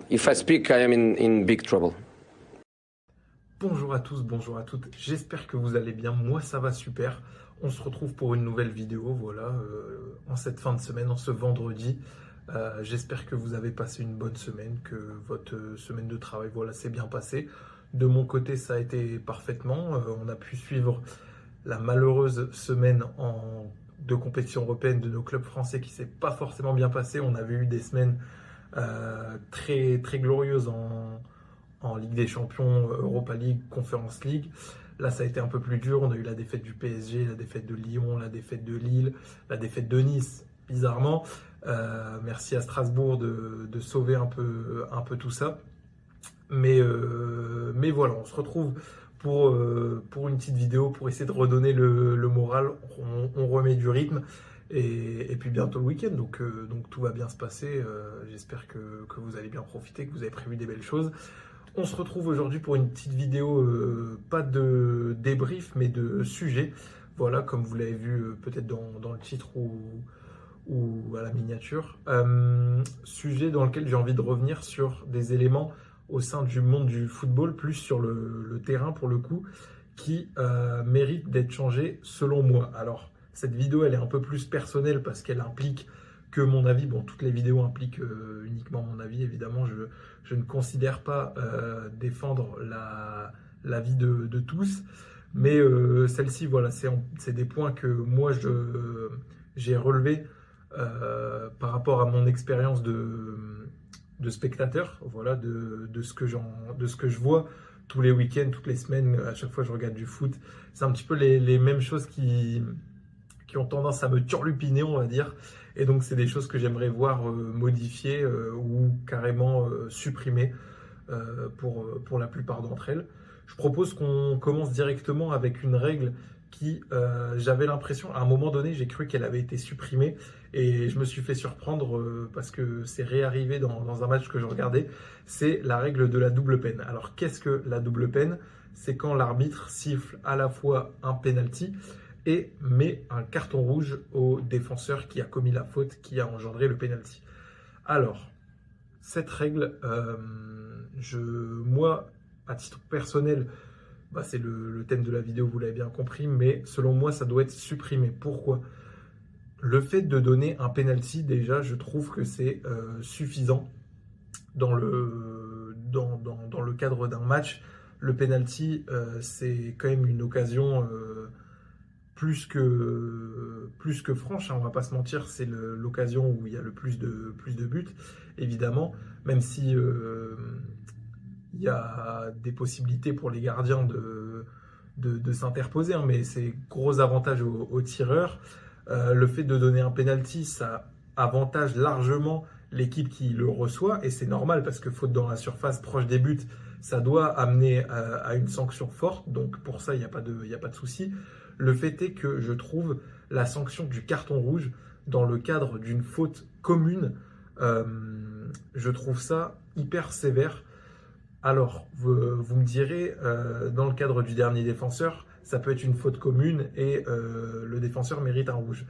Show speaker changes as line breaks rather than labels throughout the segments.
if I speak, I am in big trouble.
Bonjour à tous, bonjour à toutes, j'espère que vous allez bien, moi ça va super. On se retrouve pour une nouvelle vidéo, voilà, en cette fin de semaine, en ce vendredi. J'espère que vous avez passé une bonne semaine, que votre semaine de travail, voilà, s'est bien passée. De mon côté, ça a été parfaitement. On a pu suivre la malheureuse semaine de compétition européenne de nos clubs français qui s'est pas forcément bien passée. On avait eu des semaines très, très glorieuses en Ligue des Champions, Europa League, Conference League. Là, ça a été un peu plus dur. On a eu la défaite du PSG, la défaite de Lyon, la défaite de Lille, la défaite de Nice, bizarrement. Merci à Strasbourg de sauver un peu tout ça. Mais voilà, on se retrouve pour une petite vidéo pour essayer de redonner le moral. On remet du rythme. Et puis bientôt le week-end, donc tout va bien se passer. J'espère que vous allez bien profiter, que vous avez prévu des belles choses. On se retrouve aujourd'hui pour une petite vidéo, pas de débrief, mais de sujet. Voilà, comme vous l'avez vu peut-être dans le titre ou à la miniature. Sujet dans lequel j'ai envie de revenir sur des éléments au sein du monde du football, plus sur le terrain pour le coup, qui méritent d'être changés selon moi. Alors, cette vidéo, elle est un peu plus personnelle parce qu'elle implique que mon avis. Bon, toutes les vidéos impliquent uniquement mon avis, évidemment. Je ne considère pas défendre l'avis de tous. Mais celle-ci, voilà, c'est des points que moi, j'ai relevés par rapport à mon expérience de spectateur, voilà, de ce que je vois tous les week-ends, toutes les semaines, à chaque fois que je regarde du foot. C'est un petit peu les mêmes choses qui ont tendance à me turlupiner, on va dire. Et donc, c'est des choses que j'aimerais voir modifiées ou carrément supprimées pour la plupart d'entre elles. Je propose qu'on commence directement avec une règle qui, j'avais l'impression, à un moment donné, j'ai cru qu'elle avait été supprimée et je me suis fait surprendre parce que c'est réarrivé dans un match que je regardais. C'est la règle de la double peine. Alors, qu'est-ce que la double peine? C'est quand l'arbitre siffle à la fois un penalty et met un carton rouge au défenseur qui a commis la faute, qui a engendré le penalty. Alors, cette règle, moi, à titre personnel, bah, c'est le thème de la vidéo, vous l'avez bien compris, mais selon moi, ça doit être supprimé. Pourquoi? Le fait de donner un penalty, déjà, je trouve que c'est suffisant dans le cadre d'un match. Le penalty, c'est quand même une occasion plus que franche, hein, on va pas se mentir, c'est l'occasion où il y a le plus de buts, évidemment, même si il y a des possibilités pour les gardiens de s'interposer, hein, mais c'est gros avantage aux tireurs. Le fait de donner un penalty, ça avantage largement l'équipe qui le reçoit, et c'est normal parce que faute dans la surface proche des buts, ça doit amener à une sanction forte, donc pour ça, il n'y a pas de souci. Le fait est que je trouve la sanction du carton rouge dans le cadre d'une faute commune, je trouve ça hyper sévère. Alors, vous me direz, dans le cadre du dernier défenseur, ça peut être une faute commune et le défenseur mérite un rouge.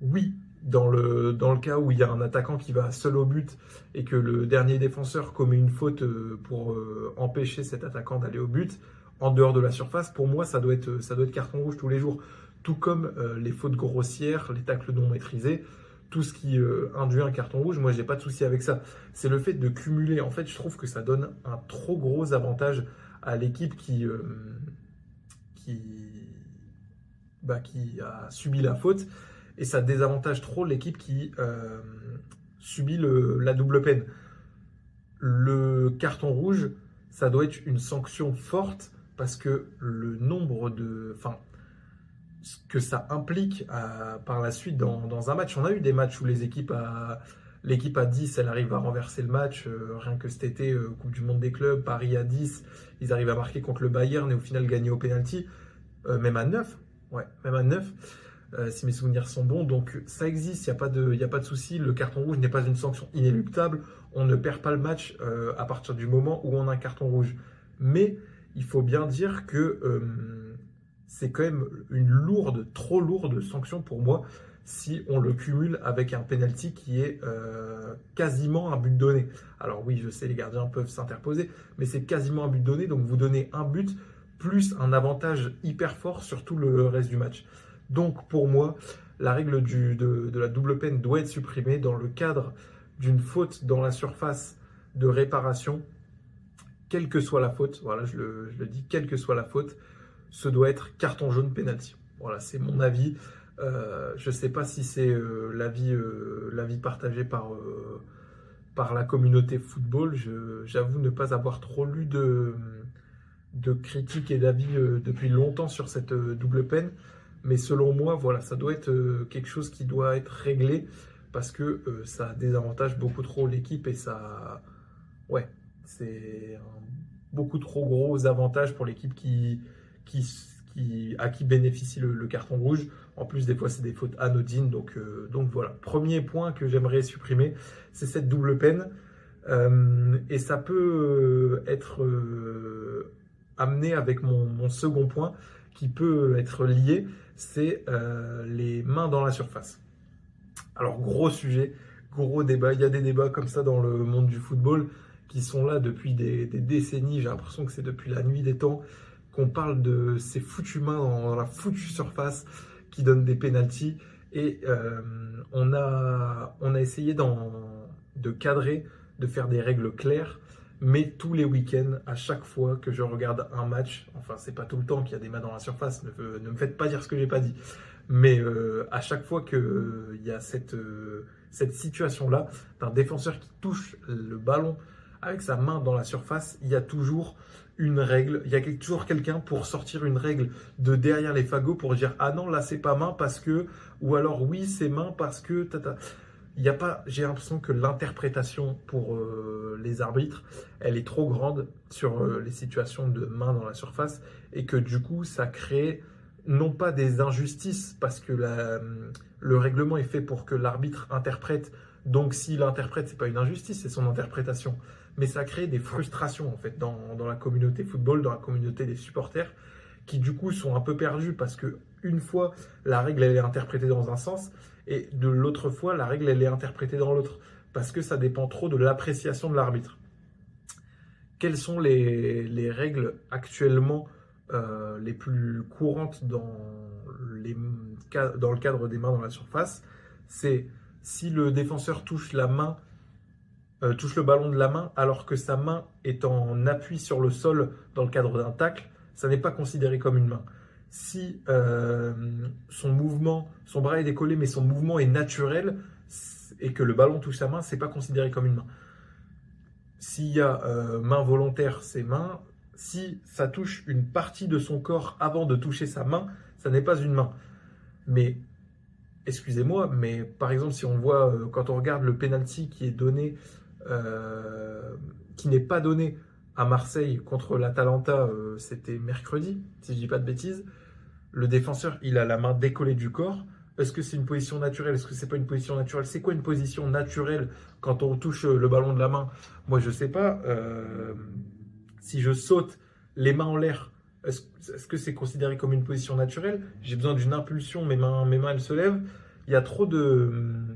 Oui, dans le cas où il y a un attaquant qui va seul au but et que le dernier défenseur commet une faute pour empêcher cet attaquant d'aller au but, en dehors de la surface, pour moi, ça doit être carton rouge tous les jours. Tout comme les fautes grossières, les tacles non maîtrisés, tout ce qui induit un carton rouge, moi, j'ai pas de souci avec ça. C'est le fait de cumuler. En fait, je trouve que ça donne un trop gros avantage à l'équipe qui a subi la faute. Et ça désavantage trop l'équipe qui subit la double peine. Le carton rouge, ça doit être une sanction forte parce que le nombre ce que ça implique par la suite dans un match. On a eu des matchs où l'équipe à 10, elle arrive à renverser le match. Rien que cet été, Coupe du Monde des clubs, Paris à 10, ils arrivent à marquer contre le Bayern et au final gagner au penalty. Même à 9, ouais, même à 9. Si mes souvenirs sont bons. Donc ça existe, il n'y a pas de souci. Le carton rouge n'est pas une sanction inéluctable. On ne perd pas le match à partir du moment où on a un carton rouge. Mais il faut bien dire que c'est quand même une lourde, trop lourde sanction pour moi si on le cumule avec un penalty qui est quasiment un but donné. Alors oui, je sais, les gardiens peuvent s'interposer, mais c'est quasiment un but donné, donc vous donnez un but plus un avantage hyper fort sur tout le reste du match. Donc pour moi, la règle de la double peine doit être supprimée dans le cadre d'une faute dans la surface de réparation, quelle que soit la faute. Voilà, je le dis, quelle que soit la faute, ce doit être carton jaune penalty. Voilà, c'est mon avis. Je ne sais pas si c'est l'avis partagé par la communauté football. J'avoue ne pas avoir trop lu de critiques et d'avis depuis longtemps sur cette double peine. Mais selon moi, voilà, ça doit être quelque chose qui doit être réglé parce que ça désavantage beaucoup trop l'équipe et ça, ouais, c'est un beaucoup trop gros avantage pour l'équipe à qui bénéficie le carton rouge. En plus, des fois, c'est des fautes anodines. Donc voilà. Premier point que j'aimerais supprimer, c'est cette double peine. Et ça peut être amené avec mon second point qui peut être lié, c'est les mains dans la surface. Alors, gros sujet, gros débat. Il y a des débats comme ça dans le monde du football qui sont là depuis des décennies. J'ai l'impression que c'est depuis la nuit des temps qu'on parle de ces foutues mains dans la foutue surface qui donnent des pénaltys. Et on a essayé de cadrer, de faire des règles claires. Mais tous les week-ends, à chaque fois que je regarde un match, enfin c'est pas tout le temps qu'il y a des mains dans la surface, ne me faites pas dire ce que j'ai pas dit, mais à chaque fois qu'il y a cette situation-là, d'un défenseur qui touche le ballon avec sa main dans la surface, il y a toujours une règle, il y a toujours quelqu'un pour sortir une règle de derrière les fagots pour dire ah non là c'est pas main parce que, ou alors oui c'est main parce que tata. Il y a pas, j'ai l'impression que l'interprétation pour les arbitres, elle est trop grande sur les situations de main dans la surface et que du coup, ça crée non pas des injustices parce que le règlement est fait pour que l'arbitre interprète. Donc, s'il interprète, c'est pas une injustice, c'est son interprétation. Mais ça crée des frustrations en fait dans la communauté football, dans la communauté des supporters, qui du coup sont un peu perdus parce que une fois la règle elle est interprétée dans un sens et de l'autre fois la règle elle est interprétée dans l'autre parce que ça dépend trop de l'appréciation de l'arbitre. Quelles sont les règles actuellement les plus courantes dans le cadre des mains dans la surface? C'est si le défenseur touche la main, touche le ballon de la main alors que sa main est en appui sur le sol dans le cadre d'un tacle, ça n'est pas considéré comme une main. Si son bras est décollé mais son mouvement est naturel et que le ballon touche sa main, c'est pas considéré comme une main. S'il y a main volontaire, c'est main. Si ça touche une partie de son corps avant de toucher sa main, ça n'est pas une main. Mais excusez-moi, mais par exemple, si on voit quand on regarde le penalty qui est donné, qui n'est pas donné à Marseille contre l'Atalanta, c'était mercredi, si je dis pas de bêtises. Le défenseur, il a la main décollée du corps. Est-ce que c'est une position naturelle? Est-ce que c'est pas une position naturelle? C'est quoi une position naturelle quand on touche le ballon de la main? Moi, je sais pas. Si je saute les mains en l'air, est-ce que c'est considéré comme une position naturelle? J'ai besoin d'une impulsion, mes mains elles se lèvent. Il y a trop de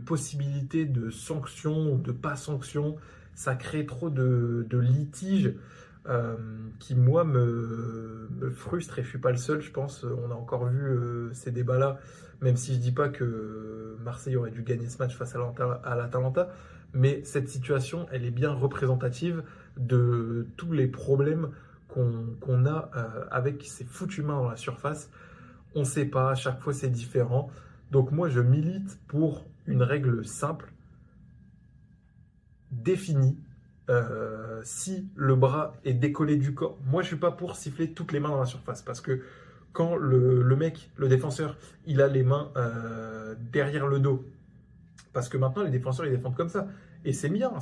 possibilités de sanctions ou de pas sanctions. Ça crée trop de litiges qui, moi, me frustrent et je suis pas le seul, je pense. On a encore vu ces débats-là, même si je dis pas que Marseille aurait dû gagner ce match face à l'Atalanta. Mais cette situation, elle est bien représentative de tous les problèmes qu'on a avec ces foutues mains dans la surface. On ne sait pas, à chaque fois c'est différent. Donc moi, je milite pour une règle simple, définie. Si le bras est décollé du corps, moi je suis pas pour siffler toutes les mains dans la surface parce que quand le mec, le défenseur, il a les mains derrière le dos, parce que maintenant les défenseurs ils défendent comme ça et c'est bien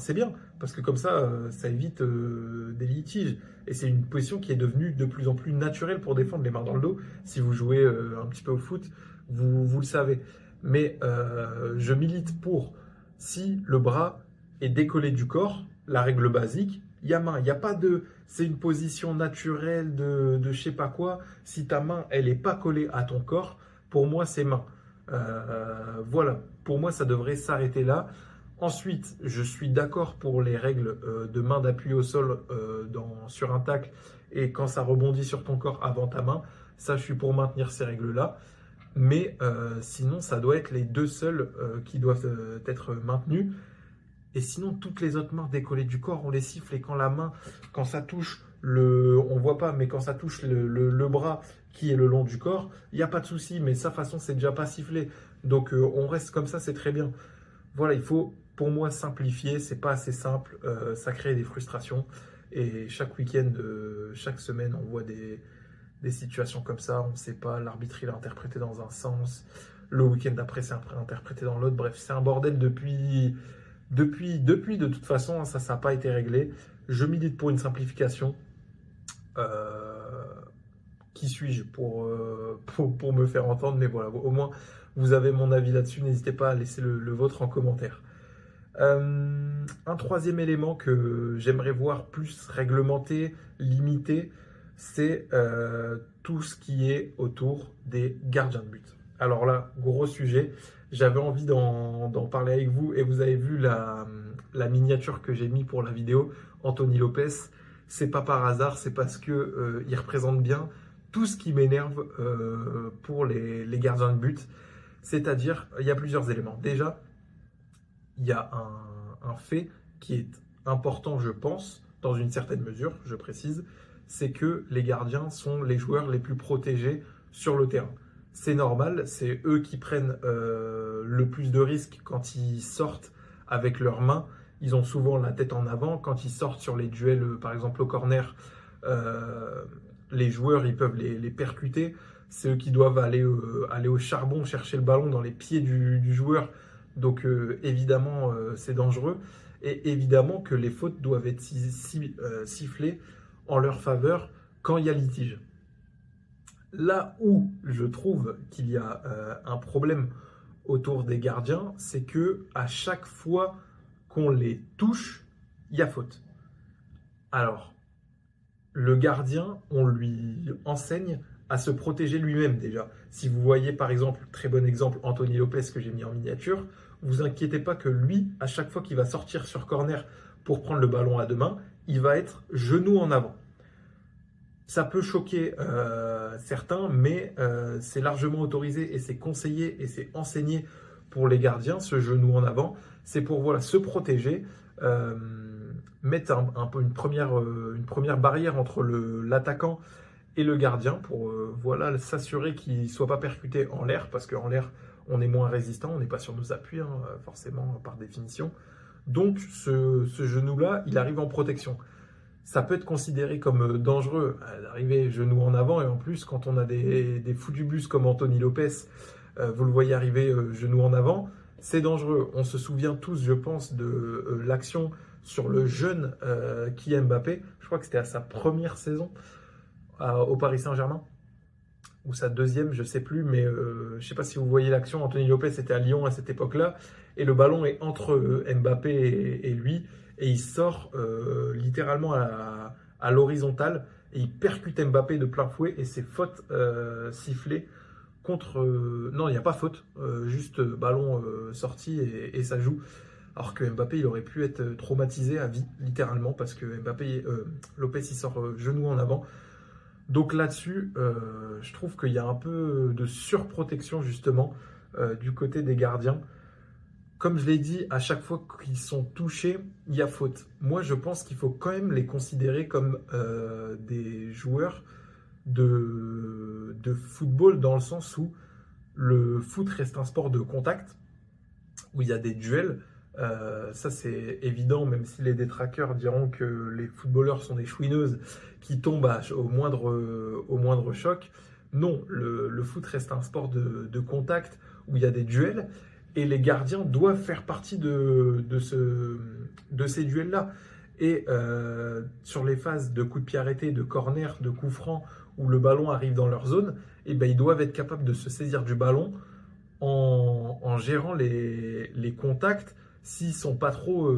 parce que comme ça ça évite des litiges et c'est une position qui est devenue de plus en plus naturelle pour défendre les mains dans le dos. Si vous jouez un petit peu au foot, vous le savez, mais je milite pour si le bras est décollé du corps, la règle basique, il y a main. Il y a pas de, c'est une position naturelle de je sais pas quoi. Si ta main, elle n'est pas collée à ton corps, pour moi, c'est main. Voilà, pour moi, ça devrait s'arrêter là. Ensuite, je suis d'accord pour les règles de main d'appui au sol sur un tacle et quand ça rebondit sur ton corps avant ta main. Ça, je suis pour maintenir ces règles-là. Mais sinon, ça doit être les deux seules qui doivent être maintenues. Et sinon, toutes les autres mains décollées du corps, on les siffle. Et quand la main, quand ça touche on voit pas, mais quand ça touche le bras qui est le long du corps, il n'y a pas de souci. Mais ça, de toute façon, c'est déjà pas sifflé. Donc, on reste comme ça, c'est très bien. Voilà, il faut, pour moi, simplifier. C'est pas assez simple. Ça crée des frustrations. Et chaque week-end, chaque semaine, on voit des situations comme ça. On ne sait pas. L'arbitre, il a interprété dans un sens. Le week-end d'après, c'est interprété dans l'autre. Bref, c'est un bordel depuis, de toute façon, ça n'a pas été réglé. Je milite pour une simplification. Qui suis-je pour me faire entendre? Mais voilà, au moins, vous avez mon avis là-dessus. N'hésitez pas à laisser le vôtre en commentaire. Un troisième élément que j'aimerais voir plus réglementé, limité, c'est tout ce qui est autour des gardiens de but. Alors là, gros sujet. J'avais envie d'en parler avec vous et vous avez vu la miniature que j'ai mis pour la vidéo. Anthony Lopez, c'est pas par hasard, c'est parce que il représente bien tout ce qui m'énerve pour les gardiens de but. C'est-à-dire, il y a plusieurs éléments. Déjà, il y a un fait qui est important, je pense, dans une certaine mesure, je précise, c'est que les gardiens sont les joueurs les plus protégés sur le terrain. C'est normal, c'est eux qui prennent le plus de risques quand ils sortent avec leurs mains. Ils ont souvent la tête en avant. Quand ils sortent sur les duels, par exemple au corner, les joueurs ils peuvent les percuter. C'est eux qui doivent aller au charbon, chercher le ballon dans les pieds du joueur. Donc évidemment, c'est dangereux. Et évidemment que les fautes doivent être sifflées en leur faveur quand il y a litige. Là où je trouve qu'il y a un problème autour des gardiens, c'est que à chaque fois qu'on les touche, il y a faute. Alors, le gardien, on lui enseigne à se protéger lui-même déjà. Si vous voyez par exemple, très bon exemple, Anthony Lopez que j'ai mis en miniature, vous inquiétez pas que lui, à chaque fois qu'il va sortir sur corner pour prendre le ballon à deux mains, il va être genou en avant. Ça peut choquer certains, mais c'est largement autorisé et c'est conseillé et c'est enseigné pour les gardiens, ce genou en avant. C'est pour voilà, se protéger, mettre un peu une première barrière entre l'attaquant et le gardien pour voilà, s'assurer qu'il ne soit pas percuté en l'air, parce qu'en l'air, on est moins résistant, on n'est pas sur nos appuis, hein, forcément, par définition. Donc, ce genou-là, il arrive en protection. Ça peut être considéré comme dangereux d'arriver genou en avant, et en plus, quand on a des foutubus comme Anthony Lopez, vous le voyez arriver genou en avant, c'est dangereux. On se souvient tous, je pense, de l'action sur le jeune Kylian Mbappé. Je crois que c'était à sa première saison au Paris Saint-Germain, ou sa deuxième, je ne sais plus, mais je ne sais pas si vous voyez l'action. Anthony Lopez était à Lyon à cette époque-là, et le ballon est entre Mbappé et lui, et il sort littéralement à l'horizontale, et il percute Mbappé de plein fouet, et c'est faute sifflée contre... non, il n'y a pas faute, juste ballon sorti, et ça joue. Alors que Mbappé, il aurait pu être traumatisé à vie, littéralement, parce que Lopez, il sort genou en avant. Donc là-dessus, je trouve qu'il y a un peu de surprotection, justement, du côté des gardiens. Comme je l'ai dit, à chaque fois qu'ils sont touchés, il y a faute. Moi, je pense qu'il faut quand même les considérer comme des joueurs de football, dans le sens où le foot reste un sport de contact, où il y a des duels. Ça, c'est évident, même si les détraqueurs diront que les footballeurs sont des chouineuses qui tombent au moindre choc. Non, le foot reste un sport de contact où il y a des duels, et les gardiens doivent faire partie de ces duels-là. Et sur les phases de coups de pied arrêtés, de corner, de coups francs, où le ballon arrive dans leur zone, et ben, ils doivent être capables de se saisir du ballon en gérant les contacts s'ils ne sont pas trop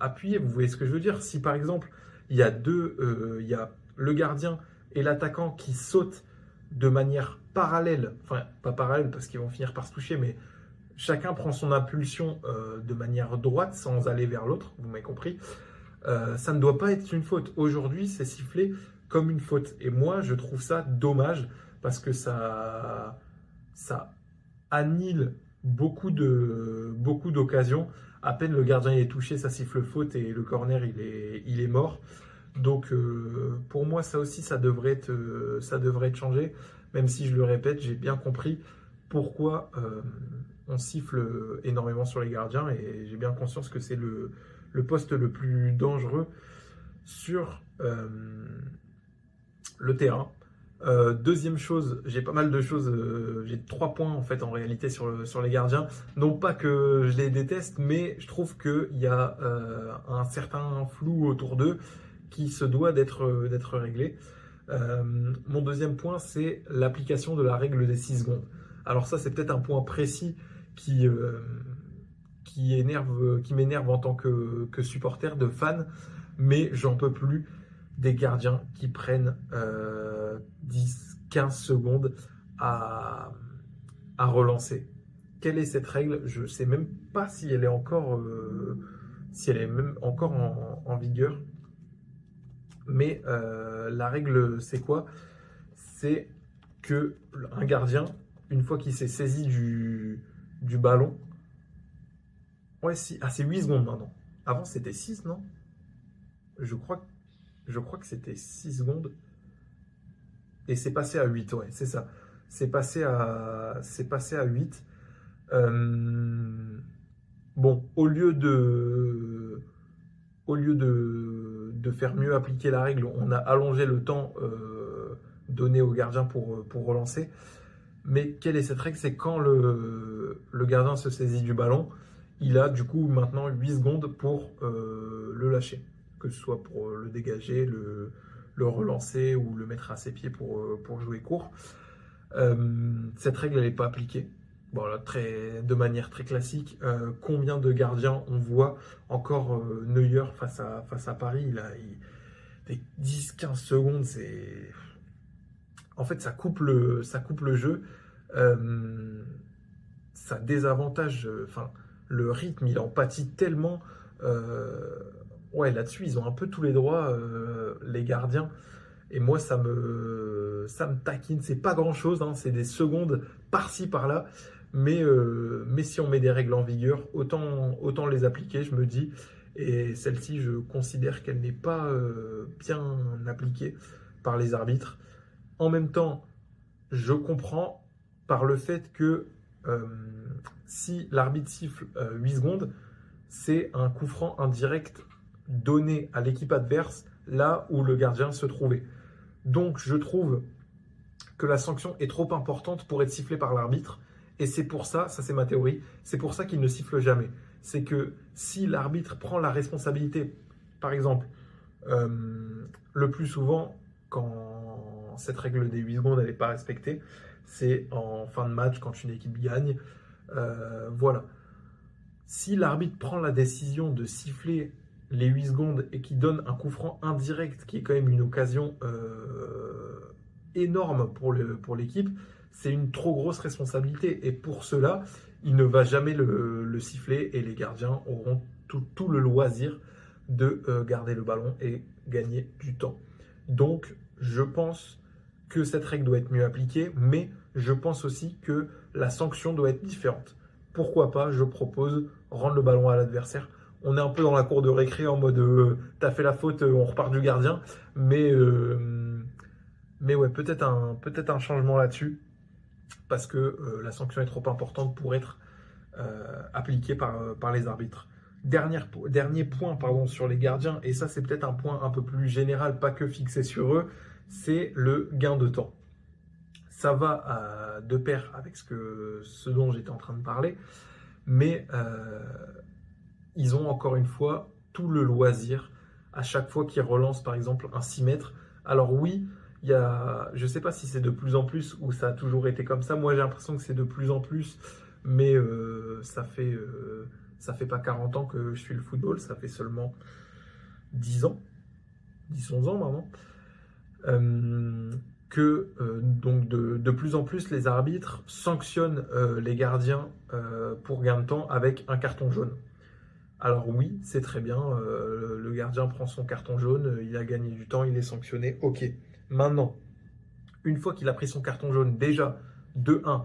appuyés. Vous voyez ce que je veux dire? Si par exemple, il y a le gardien et l'attaquant qui sautent de manière parallèle, enfin pas parallèle parce qu'ils vont finir par se toucher, mais chacun prend son impulsion de manière droite sans aller vers l'autre, vous m'avez compris. Ça ne doit pas être une faute. Aujourd'hui, c'est sifflé comme une faute. Et moi, je trouve ça dommage parce que ça annule beaucoup d'occasions. À peine le gardien est touché, ça siffle faute et le corner, il est mort. Donc, pour moi, ça aussi, ça devrait être changé. Même si, je le répète, j'ai bien compris pourquoi on siffle énormément sur les gardiens et j'ai bien conscience que c'est le poste le plus dangereux sur le terrain. Deuxième chose, j'ai pas mal de choses, j'ai 3 points en fait en réalité sur les gardiens. Non pas que je les déteste, mais je trouve qu'il y a un certain flou autour d'eux qui se doit d'être réglé. Mon deuxième point, c'est l'application de la règle des 6 secondes. Alors ça, c'est peut-être un point précis qui m'énerve en tant que supporter, de fan, mais j'en peux plus des gardiens qui prennent 10-15 secondes à relancer. Quelle est cette règle? Je ne sais même pas si elle est encore, en vigueur. Mais la règle, c'est quoi? C'est que un gardien, une fois qu'il s'est saisi du ballon, ouais, si, c'est 8 secondes maintenant. Avant, c'était 6, non? Je crois que c'était 6 secondes. Et c'est passé à 8, ouais, c'est ça. C'est passé à 8. Bon, au lieu de faire mieux appliquer la règle, on a allongé le temps donné au gardien pour relancer. Mais quelle est cette règle? C'est quand le gardien se saisit du ballon, il a du coup maintenant 8 secondes pour le lâcher. Que ce soit pour le dégager, le relancer ou le mettre à ses pieds pour jouer court. Cette règle, elle n'est pas appliquée. Bon, là, de manière très classique, combien de gardiens on voit encore Neuer face à Paris, des 10-15 secondes, c'est... En fait, ça coupe le jeu, ça désavantage, enfin, le rythme, il en pâtit tellement. Ouais, là-dessus, ils ont un peu tous les droits, les gardiens. Et moi, ça me taquine. C'est pas grand-chose, hein, c'est des secondes par-ci, par-là. Mais si on met des règles en vigueur, autant les appliquer, je me dis. Et celle-ci, je considère qu'elle n'est pas bien appliquée par les arbitres. En même temps, je comprends par le fait que si l'arbitre siffle 8 secondes, c'est un coup franc indirect donné à l'équipe adverse là où le gardien se trouvait. Donc je trouve que la sanction est trop importante pour être sifflée par l'arbitre. Et c'est pour ça c'est ma théorie, c'est pour ça qu'il ne siffle jamais. C'est que si l'arbitre prend la responsabilité, par exemple, le plus souvent, quand cette règle des 8 secondes n'est pas respectée, c'est en fin de match, quand une équipe gagne. Voilà. Si l'arbitre prend la décision de siffler les 8 secondes et qui donne un coup franc indirect, qui est quand même une occasion énorme pour l'équipe, c'est une trop grosse responsabilité. Et pour cela, il ne va jamais le siffler et les gardiens auront tout le loisir de garder le ballon et gagner du temps. Donc, je pense que cette règle doit être mieux appliquée, mais je pense aussi que la sanction doit être différente. Pourquoi pas, je propose, rendre le ballon à l'adversaire. On est un peu dans la cour de récré en mode t'as fait la faute, on repart du gardien. Mais ouais, peut-être un changement là-dessus. Parce que la sanction est trop importante pour être appliquée par les arbitres. Dernier point sur les gardiens, et ça c'est peut-être un point un peu plus général, pas que fixé sur eux, c'est le gain de temps. Ça va de pair avec ce dont j'étais en train de parler, mais ils ont encore une fois tout le loisir à chaque fois qu'ils relancent par exemple un 6 mètres. Alors oui, je ne sais pas si c'est de plus en plus ou ça a toujours été comme ça. Moi j'ai l'impression que c'est de plus en plus, mais ça fait pas 40 ans que je suis le football, ça fait seulement 10 ans. 10-11 ans maintenant, donc de plus en plus les arbitres sanctionnent les gardiens pour gain de temps avec un carton jaune. Alors oui, c'est très bien, le gardien prend son carton jaune, il a gagné du temps, il est sanctionné, ok. Maintenant, une fois qu'il a pris son carton jaune, déjà, de 1,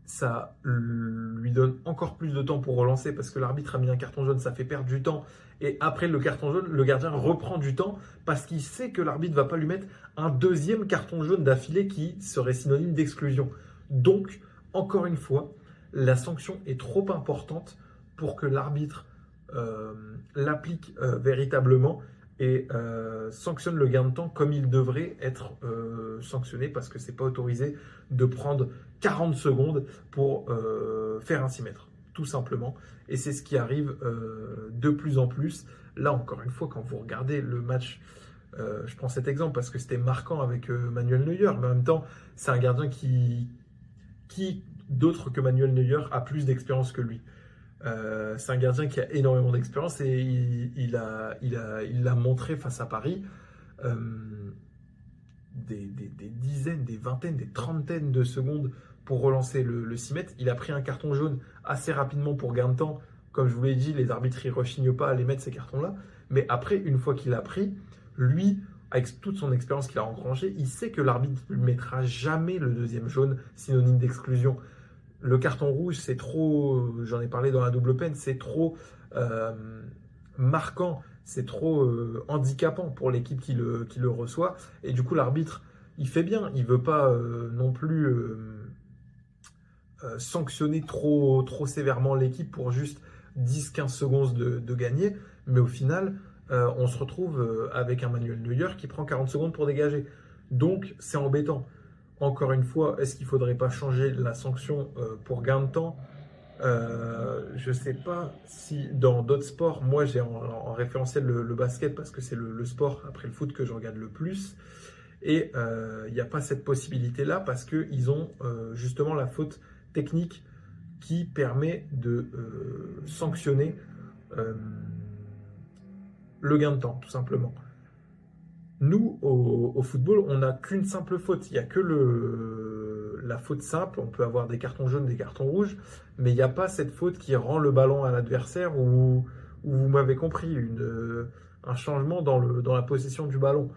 ça lui donne encore plus de temps pour relancer parce que l'arbitre a mis un carton jaune, ça fait perdre du temps. Et après le carton jaune, le gardien reprend du temps parce qu'il sait que l'arbitre ne va pas lui mettre un deuxième carton jaune d'affilée qui serait synonyme d'exclusion. Donc, encore une fois, la sanction est trop importante pour que l'arbitre l'applique véritablement et sanctionne le gain de temps comme il devrait être sanctionné parce que c'est pas autorisé de prendre 40 secondes pour faire un 6 mètres, tout simplement. Et c'est ce qui arrive de plus en plus. Là, encore une fois, quand vous regardez le match, je prends cet exemple parce que c'était marquant avec Manuel Neuer, mais en même temps, c'est un gardien qui d'autre que Manuel Neuer, a plus d'expérience que lui. C'est un gardien qui a énormément d'expérience et il l'a montré face à Paris. Des dizaines, des vingtaines, des trentaines de secondes pour relancer le 6 mètres. Il a pris un carton jaune assez rapidement pour gain de temps. Comme je vous l'ai dit, les arbitres ne rechignent pas à les mettre ces cartons-là. Mais après, une fois qu'il a pris, lui, avec toute son expérience qu'il a engrangée, il sait que l'arbitre ne lui mettra jamais le deuxième jaune, synonyme d'exclusion. Le carton rouge, c'est trop, j'en ai parlé dans la double peine, c'est trop marquant, c'est trop handicapant pour l'équipe qui le reçoit. Et du coup, l'arbitre, il fait bien, il ne veut pas non plus sanctionner trop sévèrement l'équipe pour juste 10-15 secondes de gagner. Mais au final, on se retrouve avec un Manuel Neuer qui prend 40 secondes pour dégager. Donc, c'est embêtant. Encore une fois, est-ce qu'il ne faudrait pas changer la sanction pour gain de temps? Je ne sais pas si dans d'autres sports, moi j'ai en référentiel le basket parce que c'est le sport après le foot que je regarde le plus. Et il n'y a pas cette possibilité-là parce qu'ils ont justement la faute technique qui permet de sanctionner le gain de temps, tout simplement. Nous, au football, on n'a qu'une simple faute. Il n'y a que la faute simple. On peut avoir des cartons jaunes, des cartons rouges, mais il n'y a pas cette faute qui rend le ballon à l'adversaire ou vous m'avez compris, un changement dans la possession du ballon.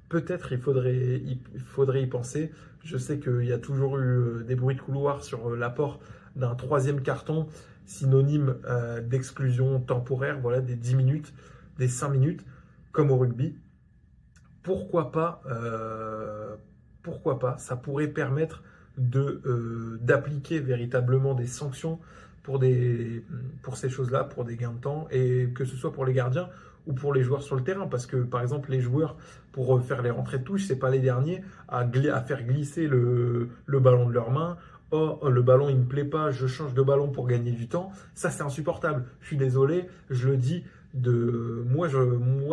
Peut-être il faudrait y penser. Je sais qu'il y a toujours eu des bruits de couloir sur l'apport d'un troisième carton, synonyme d'exclusion temporaire, voilà, des 10 minutes, des 5 minutes, comme au rugby. Pourquoi pas, ça pourrait permettre d'appliquer véritablement des sanctions pour ces choses-là, pour des gains de temps, et que ce soit pour les gardiens ou pour les joueurs sur le terrain, parce que par exemple les joueurs, pour faire les rentrées de touche, c'est pas les derniers à faire glisser le ballon de leurs mains. Oh, le ballon il me plaît pas, je change de ballon pour gagner du temps. Ça c'est insupportable. Je suis désolé, je le dis, moi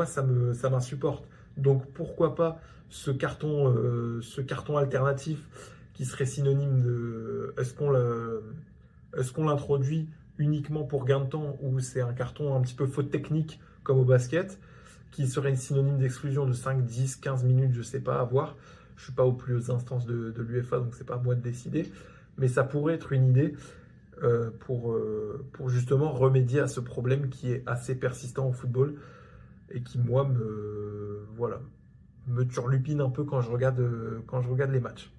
ça m'insupporte. Donc pourquoi pas ce carton alternatif qui serait synonyme de est-ce qu'on l'introduit uniquement pour gain de temps ou c'est un carton un petit peu faute technique comme au basket qui serait synonyme d'exclusion de 5, 10, 15 minutes, je ne sais pas, à voir. Je ne suis pas aux plus hautes instances de l'UEFA, donc c'est pas à moi de décider. Mais ça pourrait être une idée pour justement remédier à ce problème qui est assez persistant au football et qui, moi, me turlupine un peu quand je regarde les matchs.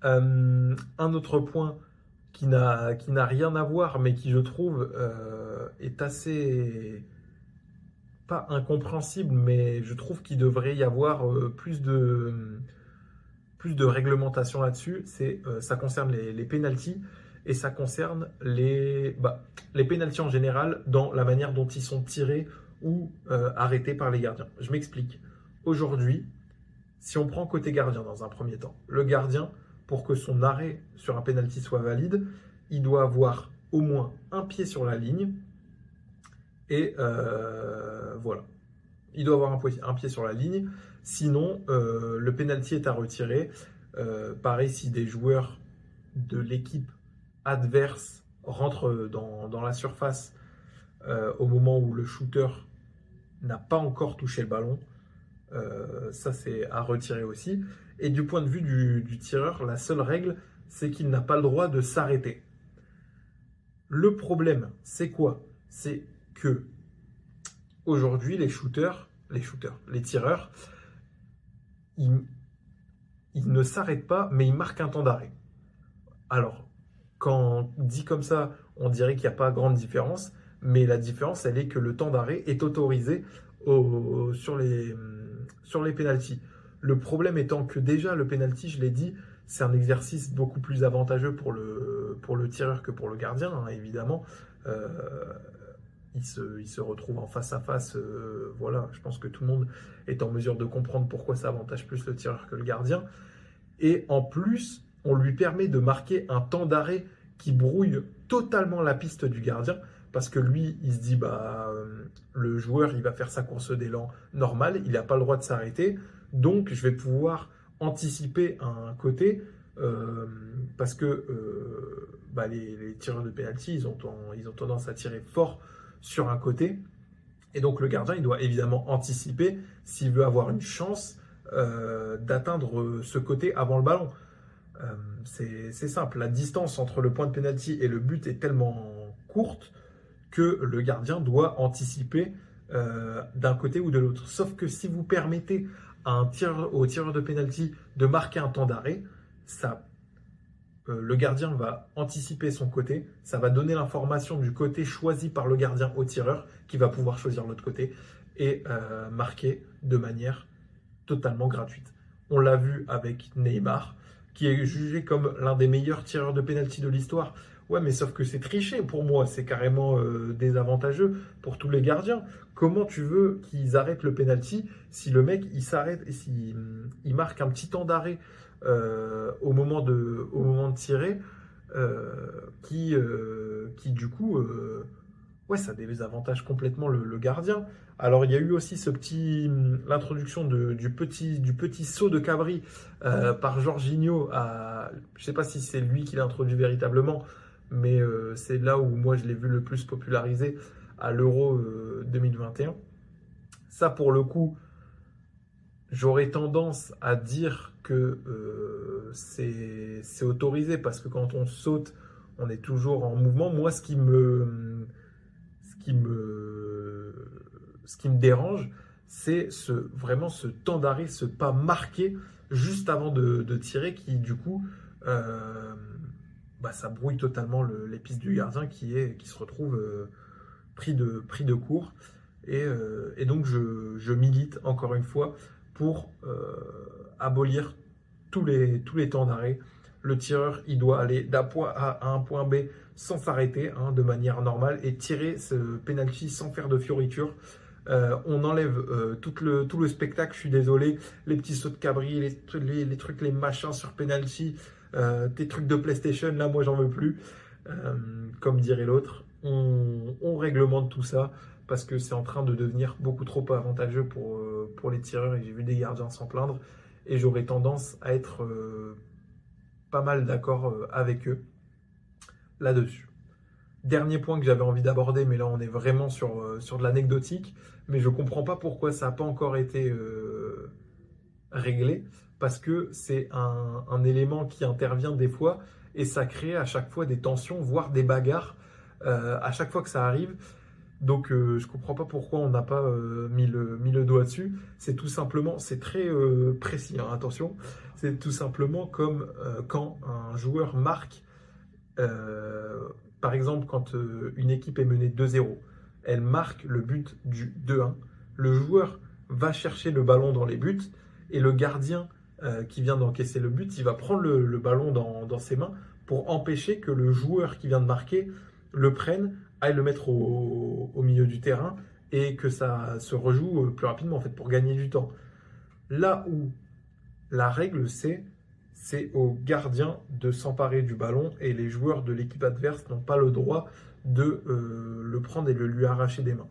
Un autre point qui n'a rien à voir, mais qui, je trouve, est assez, pas incompréhensible, mais je trouve qu'il devrait y avoir plus de réglementation là-dessus. Ça concerne les pénaltys et ça concerne les pénaltys en général dans la manière dont ils sont tirés ou arrêtés par les gardiens. Je m'explique. Aujourd'hui, si on prend côté gardien dans un premier temps, le gardien, pour que son arrêt sur un pénalty soit valide, il doit avoir au moins un pied sur la ligne et voilà. Il doit avoir un pied sur la ligne, sinon le pénalty est à retirer. Pareil, si des joueurs de l'équipe adverse rentrent dans la surface au moment où le shooter n'a pas encore touché le ballon. Ça, c'est à retirer aussi. Et du point de vue du tireur, la seule règle, c'est qu'il n'a pas le droit de s'arrêter. Le problème, c'est quoi? C'est que aujourd'hui, les tireurs, ils ne s'arrêtent pas, mais ils marquent un temps d'arrêt. Alors, quand dit comme ça, on dirait qu'il n'y a pas grande différence, mais la différence, elle est que le temps d'arrêt est autorisé sur les pénaltys. Le problème étant que déjà, le pénalty, je l'ai dit, c'est un exercice beaucoup plus avantageux pour le tireur que pour le gardien, hein, évidemment. Euh, il se retrouve en face à face. Voilà, je pense que tout le monde est en mesure de comprendre pourquoi ça avantage plus le tireur que le gardien. Et en plus, on lui permet de marquer un temps d'arrêt qui brouille totalement la piste du gardien, parce que lui, il se dit, le joueur, il va faire sa course d'élan normale, il n'a pas le droit de s'arrêter, donc je vais pouvoir anticiper un côté, parce que les tireurs de pénalty, ils ont tendance à tirer fort sur un côté, et donc le gardien, il doit évidemment anticiper s'il veut avoir une chance d'atteindre ce côté avant le ballon. C'est simple, la distance entre le point de pénalty et le but est tellement courte que le gardien doit anticiper d'un côté ou de l'autre. Sauf que si vous permettez au tireur de pénalty de marquer un temps d'arrêt, le gardien va anticiper son côté, ça va donner l'information du côté choisi par le gardien au tireur qui va pouvoir choisir l'autre côté et marquer de manière totalement gratuite. On l'a vu avec Neymar, qui est jugé comme l'un des meilleurs tireurs de pénalty de l'histoire. Ouais, mais sauf que c'est triché pour moi, c'est carrément désavantageux pour tous les gardiens. Comment tu veux qu'ils arrêtent le pénalty si le mec il s'arrête et s'il marque un petit temps d'arrêt au moment de tirer qui du coup ouais, ça désavantage complètement le gardien. Alors, il y a eu aussi l'introduction du petit saut de cabri par Jorginho. Je ne sais pas si c'est lui qui l'a introduit véritablement, mais c'est là où moi je l'ai vu le plus popularisé à l'Euro 2021. Ça, pour le coup, j'aurais tendance à dire que c'est autorisé parce que quand on saute, on est toujours en mouvement. Moi, ce qui me dérange, c'est vraiment ce temps d'arrêt, ce pas marqué juste avant de tirer qui, du coup, ça brouille totalement les pistes du gardien qui se retrouve pris de court. Et donc, je milite encore une fois pour abolir tous les temps d'arrêt. Le tireur, il doit aller d'un point A à un point B sans s'arrêter, hein, de manière normale, et tirer ce penalty sans faire de fioritures. On enlève tout le spectacle, je suis désolé, les petits sauts de cabri, les trucs, les machins sur penalty, tes trucs de PlayStation, là, moi, j'en veux plus. Comme dirait l'autre, on réglemente tout ça parce que c'est en train de devenir beaucoup trop avantageux pour les tireurs et j'ai vu des gardiens s'en plaindre et j'aurais tendance à être pas mal d'accord avec eux là-dessus. Dernier point que j'avais envie d'aborder, mais là on est vraiment sur de l'anecdotique, mais je ne comprends pas pourquoi ça n'a pas encore été réglé, parce que c'est un élément qui intervient des fois et ça crée à chaque fois des tensions, voire des bagarres à chaque fois que ça arrive. Donc je ne comprends pas pourquoi on n'a pas mis le doigt dessus. C'est tout simplement, c'est très précis, hein, attention, c'est tout simplement comme quand un joueur marque, par exemple quand une équipe est menée 2-0, elle marque le but du 2-1, le joueur va chercher le ballon dans les buts et le gardien qui vient d'encaisser le but, il va prendre le ballon dans ses mains pour empêcher que le joueur qui vient de marquer le prenne, aille le mettre au milieu du terrain et que ça se rejoue plus rapidement en fait pour gagner du temps. Là où la règle c'est au gardien de s'emparer du ballon et les joueurs de l'équipe adverse n'ont pas le droit de le prendre et de lui arracher des mains.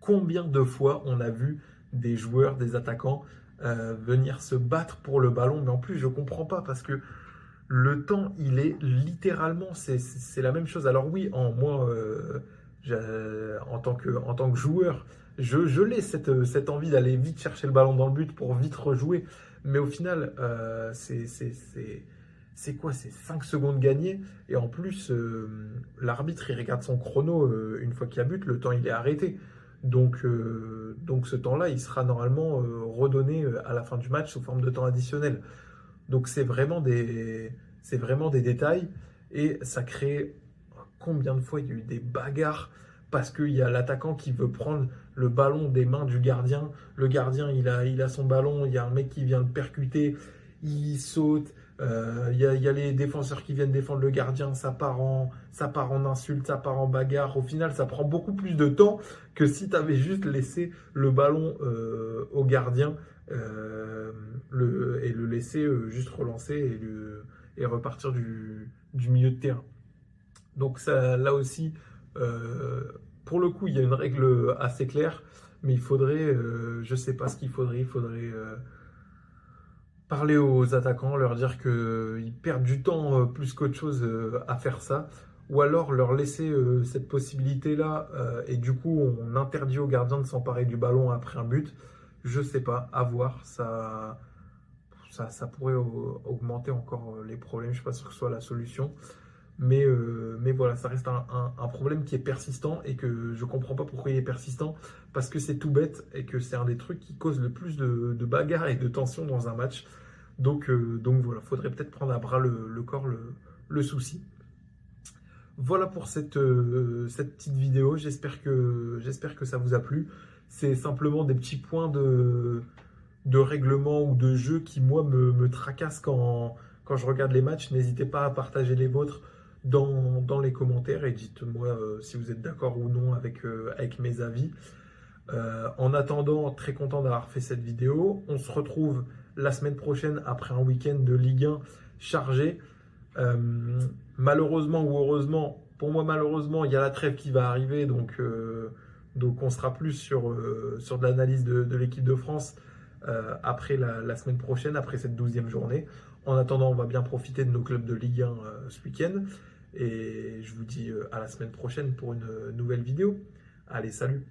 Combien de fois on a vu des joueurs, des attaquants venir se battre pour le ballon, mais en plus je comprends pas parce que le temps, il est littéralement, c'est la même chose. Alors oui, moi, en tant que joueur, je l'ai cette envie d'aller vite chercher le ballon dans le but pour vite rejouer. Mais au final, c'est quoi? C'est 5 secondes gagnées. Et en plus, l'arbitre, il regarde son chrono une fois qu'il y a but, le temps, il est arrêté. Donc ce temps-là, il sera normalement redonné à la fin du match sous forme de temps additionnel. Donc c'est vraiment des détails. Et ça crée combien de fois il y a eu des bagarres parce qu'il y a l'attaquant qui veut prendre le ballon des mains du gardien. Le gardien, il a son ballon, il y a un mec qui vient le percuter, il saute. Il y a les défenseurs qui viennent défendre le gardien, ça part en insulte, ça part en bagarre. Au final, ça prend beaucoup plus de temps que si tu avais juste laissé le ballon au gardien et le laisser juste relancer et repartir du milieu de terrain. Donc ça, là aussi, pour le coup, il y a une règle assez claire, mais il faudrait, je sais pas ce qu'il faudrait, parler aux attaquants, leur dire qu'ils perdent du temps plus qu'autre chose à faire ça, ou alors leur laisser cette possibilité-là, et du coup on interdit aux gardiens de s'emparer du ballon après un but. Je sais pas, à voir, ça pourrait augmenter encore les problèmes, je suis pas sûr que ce soit la solution. Mais voilà, ça reste un problème qui est persistant et que je comprends pas pourquoi il est persistant, parce que c'est tout bête et que c'est un des trucs qui cause le plus de bagarres et de tensions dans un match. Donc voilà, faudrait peut-être prendre à bras le corps le souci. Voilà pour cette petite vidéo, j'espère que ça vous a plu. C'est simplement des petits points de règlement ou de jeu qui, moi, me tracassent quand je regarde les matchs. N'hésitez pas à partager les vôtres dans les commentaires et dites-moi si vous êtes d'accord ou non avec mes avis. En attendant, très content d'avoir fait cette vidéo. On se retrouve la semaine prochaine après un week-end de Ligue 1 chargé. Malheureusement ou heureusement, pour moi malheureusement, il y a la trêve qui va arriver, donc on sera plus sur de l'analyse de l'équipe de France après la semaine prochaine, après cette 12e journée. En attendant, on va bien profiter de nos clubs de Ligue 1 ce week-end. Et je vous dis à la semaine prochaine pour une nouvelle vidéo. Allez, salut!